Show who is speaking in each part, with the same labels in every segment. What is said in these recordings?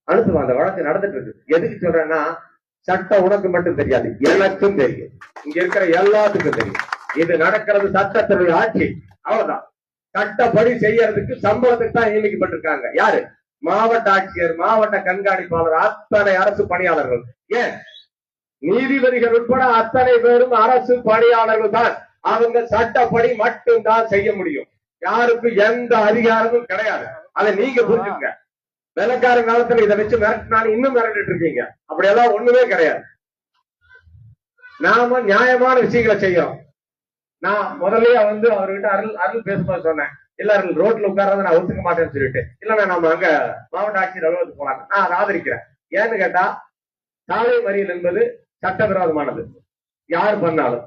Speaker 1: அனுப்புவான். அந்த வழக்கு நடந்துட்டு இருக்கு. எதுக்கு சொல்றேன்னா, சட்டம் உனக்கு மட்டும் தெரியாது, எனக்கும் தெரியும், இங்க இருக்கிற எல்லாத்துக்கும் தெரியும். இது நடக்கிறது சட்டத்துடைய ஆட்சி, அவ்வளவுதான். சட்டப்படி செய்யறதுக்கு சம்பளத்துக்கு தான் நியமிக்கப்பட்டிருக்காங்க. யாரு? மாவட்ட ஆட்சியர், மாவட்ட கண்காணிப்பாளர், அத்தனை அரசு பணியாளர்கள். ஏன் நீதிபதிகள் உட்பட அத்தனை பேரும் அரசு பணியாளர்கள் தான். அவங்க சட்டப்படி மட்டும்தான் செய்ய முடியும். யாருக்கும் எந்த அதிகாரமும் கிடையாது. அதை நீங்க புரிஞ்சுங்க. வெள்ளக்கார காலத்துல இதை வச்சு மிரட்டினாலும் இன்னும் மிரட்டிட்டு இருக்கீங்க. அப்படியெல்லாம் ஒண்ணுமே கிடையாது. நாம நியாயமான விஷயங்களை செய்யறோம். நான் முதல்லயே அவர்கிட்ட அருள் பேசும்போது சொன்னேன், எல்லாரும் ரோட்ல உட்கார்றத நான் ஒத்துக்க மாட்டேன்னு சொல்லிட்டு, இல்லன்னா நம்ம அங்க மாவட்ட ஆட்சியர் அலுவலகத்துக்கு போலாம். நான் அதை ஆதரிக்கிறேன். ஏன்னு கேட்டா, சாலை மறியல் என்பது சட்டவிரோதமானது. யார் பண்ணாலும்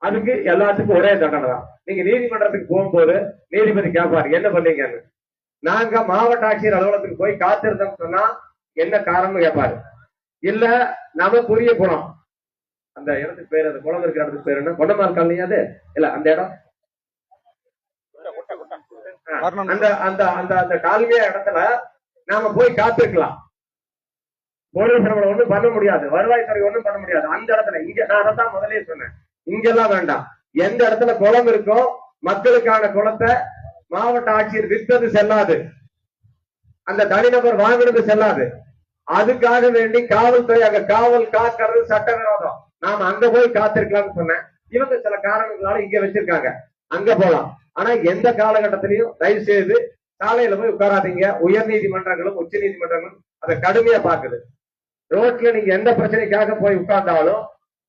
Speaker 1: அதுக்கு எல்லாத்துக்கும் ஒரே தண்டனை தான். நீங்க நீதிமன்றத்துக்கு போகும்போது நீதிபதி கேட்பாரு, என்ன பண்ணீங்கன்னு. நாங்க மாவட்ட ஆட்சியர் அலுவலகத்துக்கு போய் காத்திருந்தோம் சொன்னா என்ன காரணம் கேட்பாரு. இல்ல நமக்குரிய குணம், அந்த இடத்துக்கு பேர், அந்த குளம் இருக்கிற இடத்துக்கு பேர் என்ன, கொண்டமார் காலனி, அது இல்ல அந்த இடம், அந்த அந்த அந்த அந்த காலனியா இடத்துல நாம போய் காத்திருக்கலாம். போலீஸ் நம்மள ஒண்ணும் பண்ண முடியாது, வருவாய்த்துறை ஒண்ணும் பண்ண முடியாது. அந்த இடத்துல இங்க நான் அதான் முதலே சொன்னேன், இங்கெல்லாம் வேண்டாம். எந்த இடத்துல குளம் இருக்கோ மக்களுக்கான குளத்தை மாவட்ட ஆட்சியர் வித்தது செல்லாது, அந்த தனிநபர் வாங்கினது செல்லாது. அதுக்காக வேண்டி காவல்துறை அங்க காவல் காக்கிறது சட்டவிரோதம். நாம அங்க போய் காத்திருக்கலாம்னு சொன்னேன். இவங்க சில காரணங்களால இங்க வச்சிருக்காங்க, அங்க போலாம். ஆனா எந்த காலகட்டத்திலையும் தயவு செய்து சாலையில போய் உட்காராதீங்க. உயர் நீதிமன்றங்களும் உச்ச நீதிமன்றங்களும் அதை கடுமையா பாக்குது. ரோட்ல நீங்க எந்த பிரச்சனைக்காக போய் உட்கார்ந்தாலும்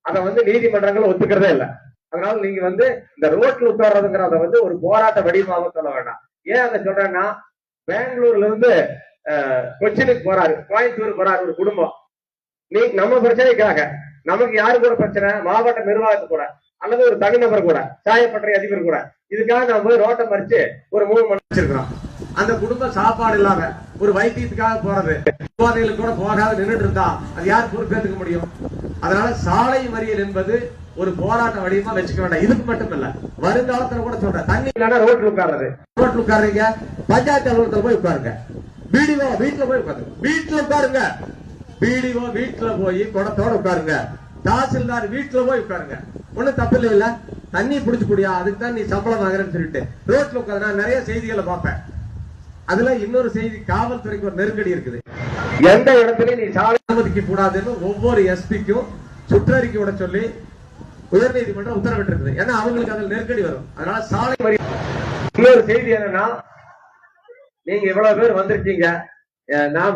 Speaker 1: அதை நீதிமன்றங்கள் ஒத்துக்கிறதே இல்லை. அதனால நீங்க இந்த ரோட்ல உட்கார்றதுங்கிறத ஒரு போராட்ட வடிவமாக சொல்ல வேண்டாம். ஏன் அதை சொல்றேன்னா, பெங்களூர்ல இருந்து கொச்சினுக்கு போறாரு, கோயம்புத்தூர் போறாரு ஒரு குடும்பம். நீ நம்ம பிரச்சனைக்காக, நமக்கு யாரு கூட பிரச்சனை, மாவட்ட நிர்வாகத்து கூட அல்லது ஒரு தனிநபர் கூட, சாயப்பட்டறை அதிபர் கூட, இதுக்காக நம்ம போய் ரோட்டை மறிச்சு ஒரு 3 மணி வச்சிருக்கிறோம். அந்த குடும்பம் சாப்பாடு இல்லாம ஒரு வைத்தியத்துக்காக போறது, போதைகளுக்கு கூட போகாத நின்றுட்டு இருந்தா அது யார் பொறுப்பேற்றுக்க முடியும்? அதனால சாலை மறியல் என்பது ஒரு போராட்ட வடிவமா வச்சுக்க வேண்டாம். இதுக்கு மட்டும் இல்ல, வருங்காலத்துல கூட சொல்றேன், தண்ணி இல்லைன்னா ரோட்ல உட்கார்றது, ரோட்ல உட்காருங்க, பஞ்சாயத்து அலுவலகத்துல போய் உட்காருங்க, பிடிஓ வீட்டுல போய் உட்காருங்க, வீட்டுல உட்காருங்க, பிடிஓ வீட்டுல போய் குடத்தோட உட்காருங்க, தாசில்தார் வீட்டுல போய் உட்காருங்க. ஒண்ணும் தப்பு இல்ல. தண்ணி பிடிச்சு குடியா, அதுக்கு தான் நீ சம்பளம் வாங்குறேன்னு சொல்லிட்டு ரோட்ல உட்காரு. நான் நிறைய செய்திகளை பார்ப்பேன். அதுல இன்னொரு செய்தி, காவல்துறைக்கு ஒரு நெருக்கடி இருக்குது. எந்த இடத்துலயும் நீ சாலை அனுமதிக்க கூடாதுன்னு ஒவ்வொரு எஸ்பிக்கும் சுற்றறிக்கை விட சொல்லி உயர் நீதிமன்றம் உத்தரவிட்டு இருக்குது. ஏன்னா அவங்களுக்கு அதில் நெருக்கடி வரும். அதனால சாலை மறியல். இன்னொரு செய்தி என்னன்னா, நீங்க இவ்வளவு பேர் வந்திருக்கீங்க, நான்